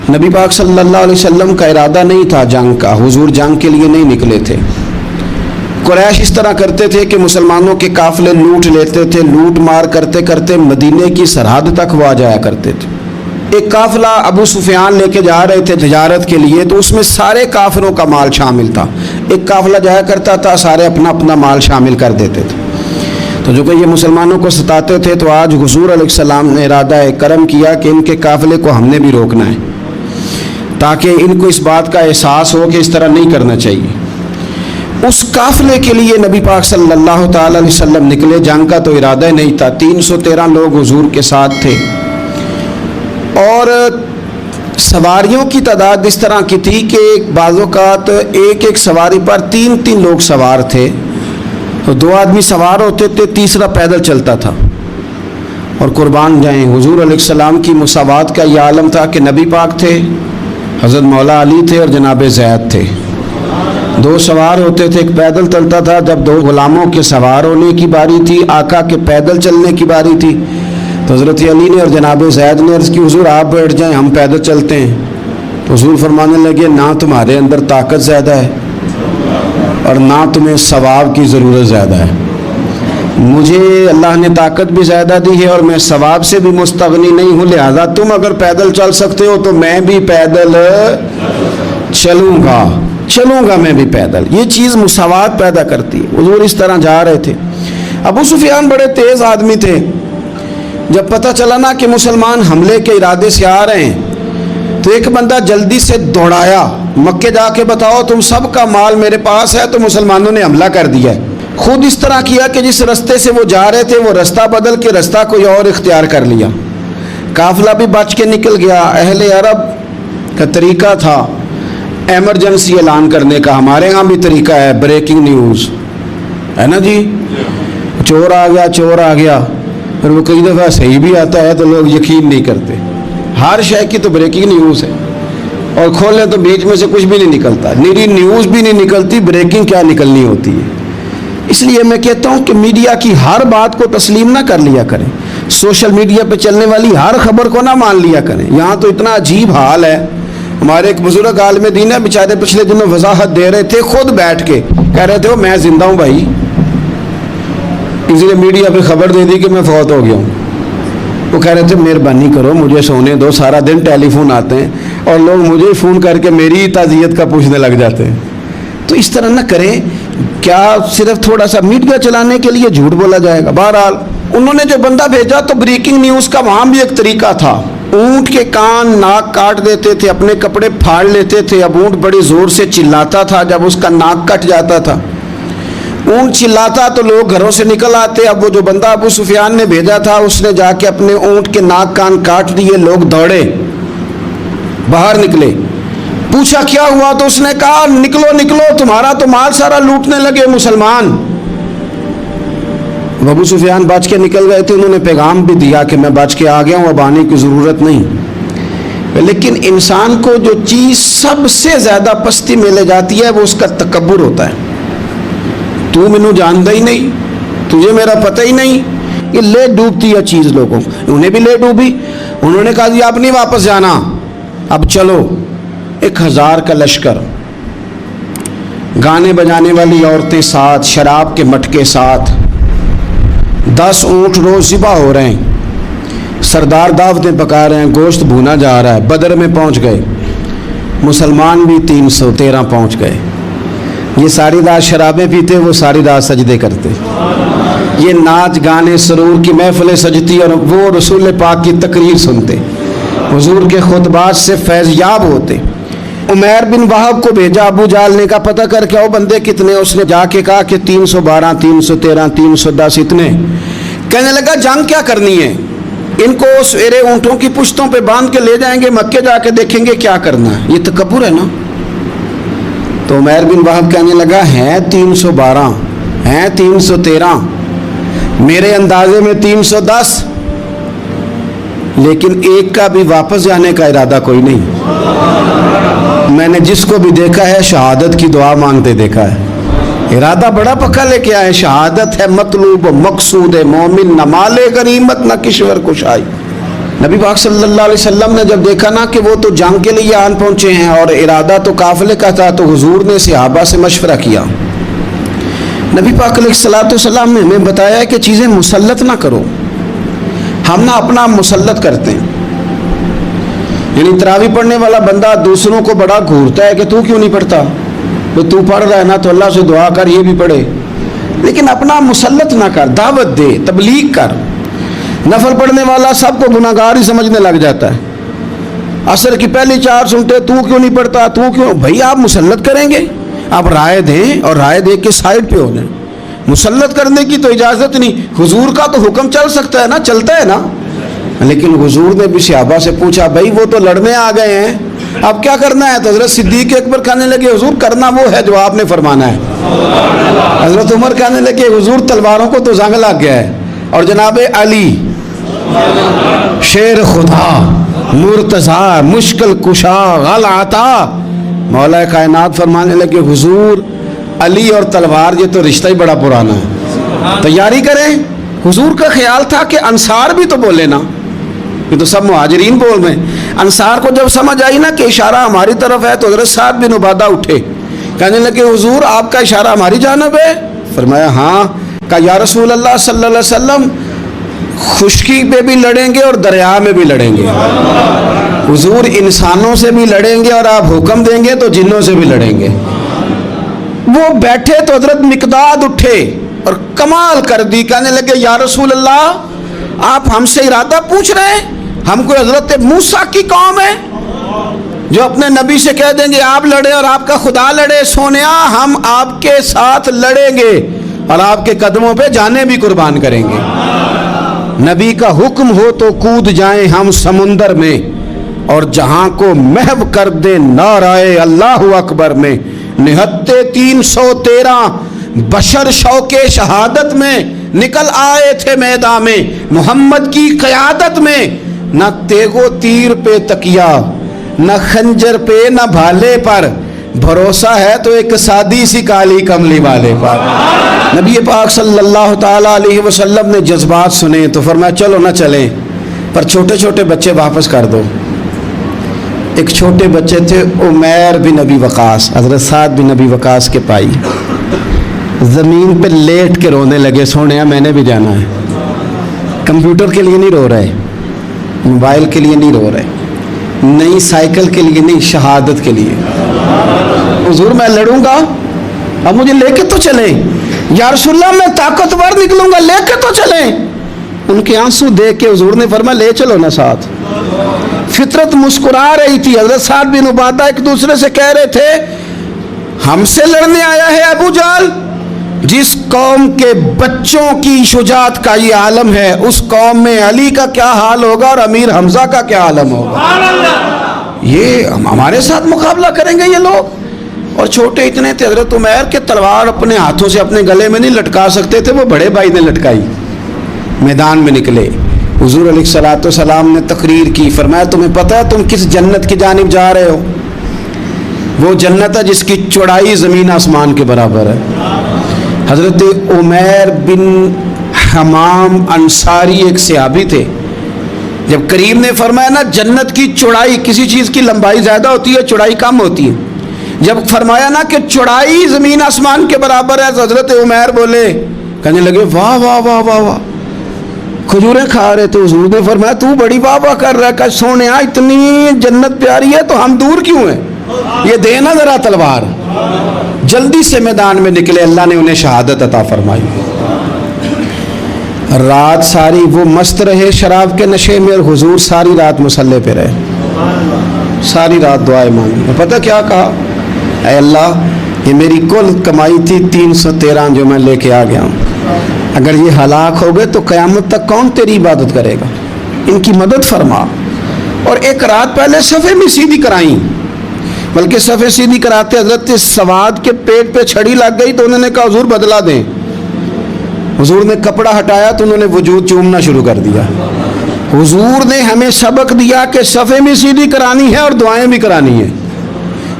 نبی پاک صلی اللہ علیہ وسلم کا ارادہ نہیں تھا جنگ کا، حضور جنگ کے لیے نہیں نکلے تھے۔ قریش اس طرح کرتے تھے کہ مسلمانوں کے قافلے لوٹ لیتے تھے، لوٹ مار کرتے کرتے مدینے کی سرحد تک وہ آ جایا کرتے تھے۔ ایک قافلہ ابو سفیان لے کے جا رہے تھے تجارت کے لیے، تو اس میں سارے کافروں کا مال شامل تھا۔ ایک قافلہ جایا کرتا تھا، سارے اپنا اپنا مال شامل کر دیتے تھے۔ تو جو کہ یہ مسلمانوں کو ستاتے تھے، تو آج حضور علیہ السلام نے ارادہ کرم کیا کہ ان کے قافلے کو ہم نے بھی روکنا ہے، تاکہ ان کو اس بات کا احساس ہو کہ اس طرح نہیں کرنا چاہیے۔ اس قافلے کے لیے نبی پاک صلی اللہ تعالی علیہ وسلم نکلے، جنگ کا تو ارادہ نہیں تھا۔ 313 لوگ حضور کے ساتھ تھے، اور سواریوں کی تعداد اس طرح کی تھی کہ بعض اوقات ایک ایک سواری پر 3 لوگ سوار تھے، تو 2 آدمی سوار ہوتے تھے، تیسرا پیدل چلتا تھا۔ اور قربان جائیں، حضور علیہ السلام کی مساوات کا یہ عالم تھا کہ نبی پاک تھے، حضرت مولا علی تھے اور جناب زید تھے۔ 2 سوار ہوتے تھے، ایک پیدل چلتا تھا۔ جب 2 غلاموں کے سوار ہونے کی باری تھی، آقا کے پیدل چلنے کی باری تھی، تو حضرت علی نے اور جناب زید نے عرض کی حضور آپ بیٹھ جائیں، ہم پیدل چلتے ہیں۔ تو حضور فرمانے لگے نہ تمہارے اندر طاقت زیادہ ہے اور نہ تمہیں ثواب کی ضرورت زیادہ ہے، مجھے اللہ نے طاقت بھی زیادہ دی ہے اور میں ثواب سے بھی مستغنی نہیں ہوں، لہذا تم اگر پیدل چل سکتے ہو تو میں بھی پیدل چلوں گا میں بھی پیدل۔ یہ چیز مساوات پیدا کرتی ہے۔ حضور اس طرح جا رہے تھے۔ ابو سفیان بڑے تیز آدمی تھے، جب پتہ چلا نا کہ مسلمان حملے کے ارادے سے آ رہے ہیں، تو ایک بندہ جلدی سے دوڑایا، مکے جا کے بتاؤ تم سب کا مال میرے پاس ہے۔ تو مسلمانوں نے حملہ کر دیا ہے۔ خود اس طرح کیا کہ جس رستے سے وہ جا رہے تھے وہ رستہ بدل کے رستہ کوئی اور اختیار کر لیا، قافلہ بھی بچ کے نکل گیا۔ اہل عرب کا طریقہ تھا ایمرجنسی اعلان کرنے کا، ہمارے ہاں بھی طریقہ ہے، بریکنگ نیوز ہے نا جی، چور آ گیا، پھر وہ کئی دفعہ صحیح بھی آتا ہے تو لوگ یقین نہیں کرتے۔ ہر شے کی تو بریکنگ نیوز ہے، اور کھولیں تو بیچ میں سے کچھ بھی نہیں نکلتا، نیری نیوز بھی نہیں نکلتی، بریکنگ کیا نکلنی ہوتی ہے۔ اس لیے میں کہتا ہوں کہ میڈیا کی ہر بات کو تسلیم نہ کر لیا کریں، سوشل میڈیا پہ چلنے والی ہر خبر کو نہ مان لیا کریں۔ یہاں تو اتنا عجیب حال ہے، ہمارے ایک بزرگ عالم دین ہے، بیچارے پچھلے دنوں وضاحت دے رہے تھے، خود بیٹھ کے کہہ رہے تھے میں زندہ ہوں بھائی، کسی نے میڈیا پہ خبر دے دی کہ میں فوت ہو گیا ہوں۔ وہ کہہ رہے تھے مہربانی کرو مجھے سونے دو، سارا دن ٹیلی فون آتے ہیں اور لوگ مجھے فون کر کے میری تعزیت کا پوچھنے لگ جاتے ہیں۔ تو اس طرح نہ کریں، کیا صرف تھوڑا سا میڈیا چلانے کے لیے جھوٹ بولا جائے گا؟ بہرحال انہوں نے جو بندہ بھیجا تو بریکنگ نیوز کا وہاں بھی ایک طریقہ تھا، اونٹ کے کان ناک کاٹ دیتے تھے، اپنے کپڑے پھاڑ لیتے تھے۔ اب اونٹ بڑی زور سے چلاتا تھا، جب اس کا ناک کٹ جاتا تھا، اونٹ چلاتا تو لوگ گھروں سے نکل آتے۔ اب وہ جو بندہ ابو سفیان نے بھیجا تھا اس نے جا کے اپنے اونٹ کے ناک کان کاٹ دیے، لوگ دوڑے باہر نکلے، پوچھا کیا ہوا تو اس نے کہا نکلو تمہارا تو مال سارا لوٹنے لگے مسلمان۔ ابو سفیان بچ کے نکل گئے تھے، انہوں نے پیغام بھی دیا کہ میں بچ کے آ گیا ہوں، اب آنے کی ضرورت نہیں۔ لیکن انسان کو جو چیز سب سے زیادہ پستی میں لے جاتی ہے وہ اس کا تکبر ہوتا ہے۔ تو مینوں جانتا ہی نہیں، تجھے میرا پتہ ہی نہیں، یہ لے ڈوبتی ہے چیز لوگوں، انہیں بھی لے ڈوبی۔ انہوں نے کہا جی اب نہیں واپس جانا، اب چلو۔ 1000 کا لشکر، گانے بجانے والی عورتیں ساتھ، شراب کے مٹکے ساتھ، 10 اونٹ روز ذبح ہو رہے ہیں، سردار دعوتیں پکا رہے ہیں، گوشت بھونا جا رہا ہے۔ بدر میں پہنچ گئے، مسلمان بھی 313 پہنچ گئے۔ یہ ساری رات شرابیں پیتے، وہ ساری رات سجدے کرتے، یہ ناچ گانے سرور کی محفلیں سجتی اور وہ رسول پاک کی تقریر سنتے، حضور کے خطبات سے فیض یاب ہوتے۔ عمیر بن وہب کو بھیجا ابو جہل نے کہا پتہ کر کے آؤ بندے کتنے، اس نے جا کے کہا کہ 312 313 310 اتنے۔ کہنے لگا جنگ کیا کرنی ہے، ان کو سویرے اونٹوں کی پشتوں پہ باندھ کے لے جائیں گے، مکے جا کے دیکھیں گے کیا کرنا ہے، یہ تکبر ہے نا۔ تو عمیر بن وہب کہنے لگا ہیں 312 ہیں 313، میرے اندازے میں 310، لیکن ایک کا بھی واپس جانے کا ارادہ کوئی نہیں۔ میں نے جس کو بھی دیکھا ہے شہادت کی دعا مانگتے دیکھا ہے، ارادہ بڑا پکا لے کے آئے، شہادت ہے مطلوب و مقصود ہے مومن، نہ مال غنیمت نہ کشور کشائی۔ نبی پاک صلی اللہ علیہ وسلم نے جب دیکھا نا کہ وہ تو جنگ کے لیے آن پہنچے ہیں اور ارادہ تو قافلے کا تھا، تو حضور نے صحابہ سے مشورہ کیا. نبی پاک علیہ الصلوۃ والسلام نے ہمیں بتایا ہے کہ چیزیں مسلط نہ کرو. ہم نہ اپنا مسلط کرتے ہیں، یعنی تراویح پڑھنے والا بندہ دوسروں کو بڑا گھورتا ہے کہ تو کیوں نہیں پڑھتا، تو پڑھ رہا ہے نا تو اللہ سے دعا کر یہ بھی پڑھے، لیکن اپنا مسلط نہ کر. دعوت دے، تبلیغ کر. نفل پڑھنے والا سب کو گناہ گار ہی سمجھنے لگ جاتا ہے. عصر کی پہلی 4 سنتے تو کیوں نہیں پڑھتا، تو کیوں. بھائی آپ مسلط کریں گے، آپ رائے دیں اور رائے دے کے سائڈ پہ ہو جائیں. مسلط کرنے کی تو اجازت نہیں. حضور کا تو حکم چل سکتا ہے نا، چلتا ہے نا. لیکن حضور نے بھی صحابہ سے پوچھا، بھائی وہ تو لڑنے آ گئے ہیں، اب کیا کرنا ہے؟ تو حضرت صدیق اکبر کہنے لگے، حضور کرنا وہ ہے جو آپ نے فرمانا ہے. حضرت عمر کہنے لگے، حضور تلواروں کو تو زنگ لگ گیا ہے. اور جناب علی شیر خدا مرتضی مشکل کشا غل عطا، مولا کائنات فرمانے لگے، حضور علی اور تلوار یہ تو رشتہ ہی بڑا پرانا ہے، تیاری کریں. حضور کا خیال تھا کہ انصار بھی تو بولے نا، یہ تو سب مہاجرین بول رہے ہیں. انصار کو جب سمجھ آئی نا کہ اشارہ ہماری طرف ہے تو حضرت سعد بن عبادہ اٹھے، کہنے لگے، حضور آپ کا اشارہ ہماری جانب ہے؟ فرمایا ہاں. کہا یا رسول اللہ صلی اللہ علیہ وسلم خشکی پہ بھی لڑیں گے اور دریا میں بھی لڑیں گے. حضور انسانوں سے بھی لڑیں گے اور آپ حکم دیں گے تو جنوں سے بھی لڑیں گے. وہ بیٹھے تو حضرت مقداد اٹھے اور کمال کر دی، کہنے لگے یا رسول اللہ آپ ہم سے ارادہ پوچھ رہے ہیں؟ ہم کوئی حضرت موسیٰ کی قوم ہے جو اپنے نبی سے کہہ دیں گے آپ لڑے اور آپ کا خدا لڑے؟ سونیا ہم آپ کے ساتھ لڑیں گے اور آپ کے قدموں پہ جانیں بھی قربان کریں گے. نبی کا حکم ہو تو کود جائیں ہم سمندر میں اور جہاں کو محو کر دے نعرہ اللہ اکبر میں. نہتے 313 بشر شوق شہادت میں نکل آئے تھے میدان میں محمد کی قیادت میں. نہ تیغو تیر پہ تکیا، نہ خنجر پہ، نہ بھالے پر، بھروسہ ہے تو ایک سادی سی کالی کملی والے پر. نبی پاک صلی اللہ تعالیٰ علیہ وسلم نے جذبات سنے تو فرمایا چلو نہ چلیں، پر چھوٹے چھوٹے بچے واپس کر دو. ایک چھوٹے بچے تھے عمیر بن ابی وقاص، حضرت سعد بن ابی وقاص کے پائی، زمین پہ لیٹ کے رونے لگے، سونے میں نے بھی جانا ہے. کمپیوٹر کے لیے نہیں رو رہے، موبائل کے لیے نہیں رو رہے، نئی سائیکل کے لیے نہیں، شہادت کے لیے. حضور میں لڑوں گا، اب مجھے لے کے تو چلیں. یا رسول اللہ میں طاقتور نکلوں گا، لے کے تو چلیں. ان کے آنسو دیکھ کے حضور نے فرمایا لے چلو نا ساتھ. فطرت مسکرا رہی تھی. حضرت سعد بن عبادہ ایک دوسرے سے کہہ رہے تھے ہم سے لڑنے آیا ہے ابو جہل. جس قوم کے بچوں کی شجاعت کا یہ عالم ہے، اس قوم میں علی کا کیا حال ہوگا اور امیر حمزہ کا کیا عالم ہوگا. یہ ہمارے ساتھ مقابلہ کریں گے یہ لوگ. اور چھوٹے اتنے تھے، حضرت عمیر کے تلوار اپنے ہاتھوں سے اپنے گلے میں نہیں لٹکا سکتے تھے، وہ بڑے بھائی نے لٹکائی. میدان میں نکلے، حضور علیہ الصلوۃ والسلام نے تقریر کی، فرمایا تمہیں پتہ ہے تم کس جنت کی جانب جا رہے ہو؟ وہ جنت ہے جس کی چوڑائی زمین آسمان کے برابر ہے. حضرت عمیر بن حمام انصاری ایک صحابی تھے. جب کریم نے فرمایا نا جنت کی چوڑائی، کسی چیز کی لمبائی زیادہ ہوتی ہے چوڑائی کم ہوتی ہے، جب فرمایا نا کہ چوڑائی زمین آسمان کے برابر ہے تو حضرت عمیر بولے، کہنے لگے واہ واہ واہ واہ واہ. کھجوریں کھا رہے تھے، حضور نے فرمایا تو بڑی واہ واہ کر رہا ہے، کہ سونے اتنی جنت پیاری ہے تو ہم دور کیوں ہیں، یہ دے نا ذرا تلوار. جلدی سے میدان میں نکلے، اللہ نے انہیں شہادت عطا فرمائی. رات ساری وہ مست رہے شراب کے نشے میں، اور حضور ساری رات مصلی پہ رہے، ساری رات دعائیں مانگی. پتہ کیا کہا؟ اے اللہ یہ میری کل کمائی تھی 313 جو میں لے کے آ گیا ہوں، اگر یہ ہلاک ہو گئے تو قیامت تک کون تیری عبادت کرے گا، ان کی مدد فرما. اور ایک رات پہلے صفے میں سیدھی کرائیں، بلکہ صفے سیدھی کراتے حضرت سواد کے پیٹ پہ چھڑی لگ گئی تو انہوں نے کہا حضور بدلا دیں. حضور نے کپڑا ہٹایا تو انہوں نے وجود چومنا شروع کر دیا. حضور نے ہمیں سبق دیا کہ صفے بھی سیدھی کرانی ہے اور دعائیں بھی کرانی ہیں.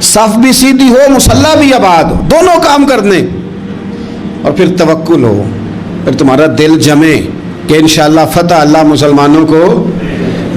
صف بھی سیدھی ہو، مصلی بھی آباد ہو، دونوں کام کرنے. اور پھر توکل ہو، پھر تمہارا دل جمے کہ انشاءاللہ فتح اللہ مسلمانوں کو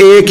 1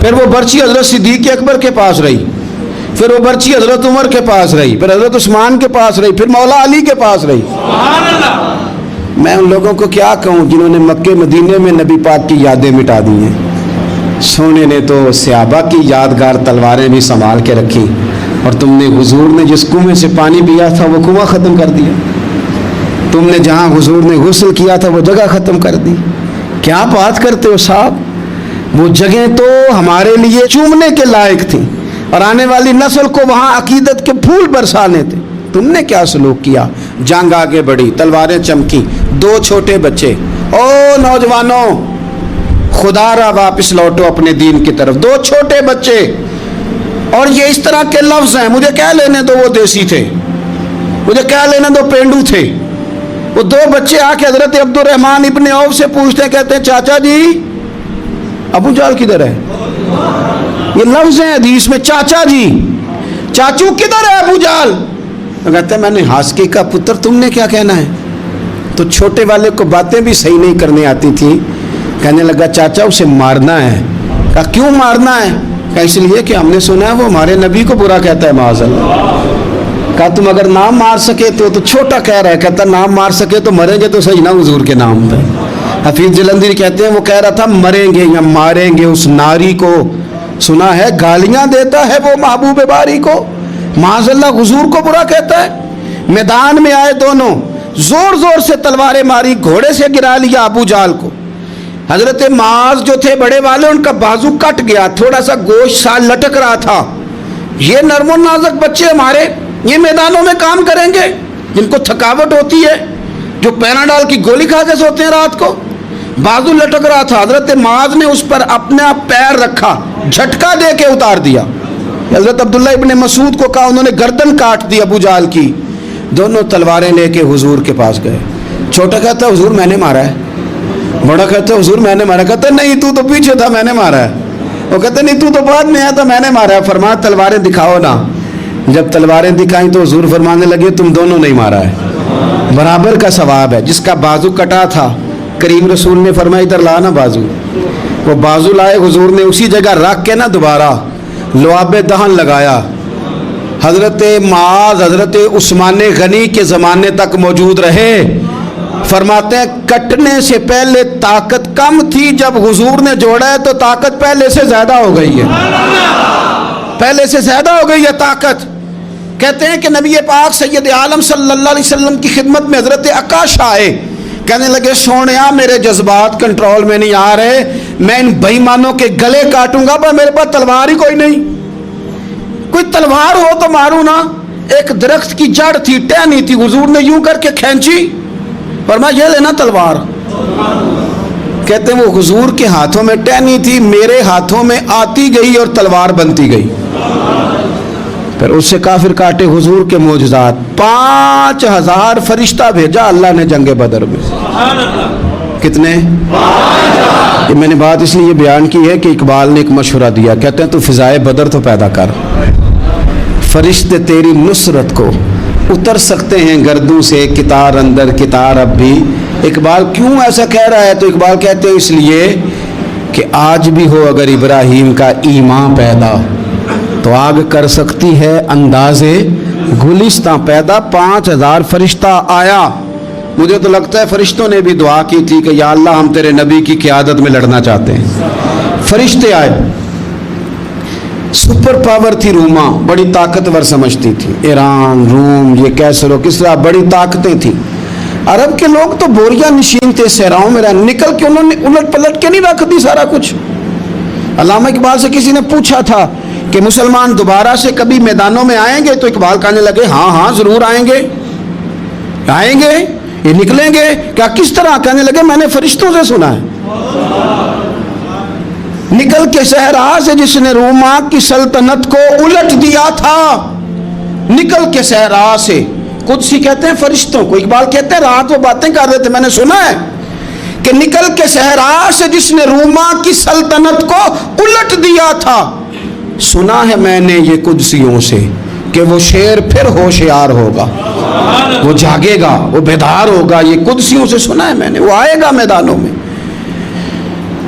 پھر وہ برچی حضرت صدیق اکبر کے پاس رہی، پھر وہ برچی حضرت عمر کے پاس رہی، پھر حضرت عثمان کے پاس رہی، پھر مولا علی کے پاس رہی۔ میں ان لوگوں کو کیا کہوں جنہوں نے مکے مدینے میں نبی پاک کی یادیں مٹا دی ہیں۔ سونے نے تو صحابہ کی یادگار تلواریں بھی سنبھال کے رکھی، اور تم نے حضور نے جس کنویں سے پانی پیا تھا وہ کنواں ختم کر دیا، تم نے جہاں حضور نے غسل کیا تھا وہ جگہ ختم کر دی۔ کیا بات کرتے ہو صاحب، وہ جگہیں تو ہمارے لیے چومنے کے لائق تھیں اور آنے والی نسل کو وہاں عقیدت کے پھول برسانے تھے۔ تم نے کیا سلوک کیا؟ جنگ آگے بڑھی، تلواریں چمکی، 2 چھوٹے بچے۔ او نوجوانوں، خدا را واپس لوٹو اپنے دین کی طرف۔ 2 چھوٹے بچے، اور یہ اس طرح کے لفظ ہیں، مجھے کہہ لینے دو وہ دیسی تھے، مجھے کہہ لینے دو پینڈو تھے۔ وہ 2 بچے آ کے حضرت عبد الرحمن ابن عوف سے پوچھتے ہیں، کہتے ہیں چاچا جی ابو جہل کدھر ہے؟ یہ لفظ ہیں حدیث میں، چاچا جی، چاچو کدھر ہے ابو جہل؟ کہتے ہیں میں نے ہاسکی کا پتر، تم نے کیا کہنا ہے؟ تو چھوٹے والے کو باتیں بھی صحیح نہیں کرنے آتی تھی، کہنے لگا چاچا اسے مارنا ہے۔ کہا کیوں مارنا ہے؟ کہا اس لیے کہ ہم نے سنا ہے وہ ہمارے نبی کو برا کہتا ہے معاذ اللہ۔ کہا تم اگر نام مار سکے تو چھوٹا کہہ رہا ہے، کہتا نام مار سکے تو مریں گے تو صحیح نا حضور کے نام پہ۔ حفیظ جلندری کہتے ہیں وہ کہہ رہا تھا مریں گے یا ماریں گے اس ناری کو، سنا ہے گالیاں دیتا ہے وہ محبوب باری کو، معاذ اللہ حضور کو برا کہتا ہے۔ میدان میں آئے دونوں، زور زور سے تلواریں ماری، گھوڑے سے گرا لیا ابو جہل کو۔ حضرت معاذ جو تھے بڑے والے، ان کا بازو کٹ گیا، تھوڑا سا گوشت سال لٹک رہا تھا۔ یہ نرم و نازک بچے ہمارے، یہ میدانوں میں کام کریں گے، جن کو تھکاوٹ ہوتی ہے، جو پیناڈول کی گولی کھا کے سوتے ہیں رات کو۔ بازو لٹک رہا تھا، حضرت معاذ نے اس پر اپنا پیر رکھا، جھٹکا دے کے اتار دیا۔ حضرت عبداللہ ابن مسعود کو کہا، انہوں نے گردن کاٹ دی ابو جہل کی۔ دونوں تلواریں لے کے حضور کے پاس گئے۔ چھوٹا کہتا ہے حضور میں نے مارا ہے، بڑا کہتا ہے حضور میں نے مارا۔ کہتا ہے نہیں تو پیچھے تھا، میں نے مارا ہے۔ وہ کہتا ہے نہیں تو بعد میں آیا تھا، میں نے مارا ہے۔ فرمایا تلواریں دکھاؤ نا۔ جب تلواریں دکھائیں تو حضور فرمانے لگے تم دونوں نہیں مارا ہے، برابر کا ثواب ہے۔ جس کا بازو کٹا تھا کریم رسول نے فرمایا ادھر لا نا بازو، وہ بازو لائے، حضور نے اسی جگہ رکھ کے نا دوبارہ لعاب دہن لگایا۔ حضرت معاذ حضرت عثمان غنی کے زمانے تک موجود رہے۔ فرماتے ہیں کٹنے سے پہلے طاقت کم تھی، جب حضور نے جوڑا ہے تو طاقت پہلے سے زیادہ ہو گئی ہے، پہلے سے زیادہ ہو گئی ہے طاقت۔ کہتے ہیں کہ نبی پاک سید عالم صلی اللہ علیہ وسلم کی خدمت میں حضرت عکاشہ آئے، کہنے لگے سونیا میرے جذبات کنٹرول میں نہیں آ رہے، میں ان بے ایمانوں کے گلے کاٹوں گا، پر میرے پاس تلوار ہی کوئی نہیں، کوئی تلوار ہو تو ماروں نا۔ ایک درخت کی جڑ تھی، ٹہنی تھی، حضور نے یوں کر کے کھینچی، فرمایا یہ لینا تلوار۔ کہتے ہیں وہ حضور کے ہاتھوں میں ٹہنی تھی، میرے ہاتھوں میں آتی گئی اور تلوار بنتی گئی۔ پھر اس سے کافر کاٹے حضور کے معجزات۔ 5000 فرشتہ بھیجا اللہ نے جنگ بدر میں۔ کتنے؟ یہ میں نے بات اس لیے بیان کی ہے کہ اقبال نے ایک مشورہ دیا، کہتے ہیں تو فضائے بدر تو پیدا کر، فرشتے تیری نصرت کو اتر سکتے ہیں گردوں سے، کتار اندر کتار اب بھی۔ اقبال کیوں ایسا کہہ رہا ہے؟ تو اقبال کہتے ہیں اس لیے کہ آج بھی ہو اگر ابراہیم کا ایمان پیدا تو آگ کر سکتی ہے انداز گلستاں پیدا۔ 5000 فرشتہ آیا۔ مجھے تو لگتا ہے فرشتوں نے بھی دعا کی تھی کہ یا اللہ ہم تیرے نبی کی قیادت میں لڑنا چاہتے ہیں۔ فرشتے آئے، سپر پاور تھی روما، بڑی طاقتور سمجھتی تھی، ایران، روم، یہ کیسر و کسرا، بڑی طاقتیں تھیں۔ عرب کے لوگ تو بوریا نشین تھے، صحراؤں میں نکل کے انہوں نے الٹ پلٹ کے نہیں رکھ دی سارا کچھ۔ علامہ اقبال سے کسی نے پوچھا تھا کہ مسلمان دوبارہ سے کبھی میدانوں میں آئیں گے؟ تو اقبال کہنے لگے ہاں ہاں ضرور آئیں گے، آئیں گے، یہ نکلیں گے۔ کیا کس طرح؟ کہنے لگے میں نے فرشتوں سے سنا ہے، نکل کے صحرا سے جس نے روما کی سلطنت کو الٹ دیا تھا، نکل کے صحرا سے۔ قدسی کہتے ہیں فرشتوں کو، اقبال کہتے ہیں رات وہ باتیں کر رہے تھے میں نے سنا ہے کہ نکل کے صحرا سے جس نے روما کی سلطنت کو الٹ دیا تھا، سنا ہے میں نے یہ قدسیوں سے کہ وہ شیر پھر ہوشیار ہوگا، وہ جاگے گا، وہ بیدار ہوگا۔ یہ قدسیوں سے سنا ہے میں نے، وہ آئے گا میدانوں میں۔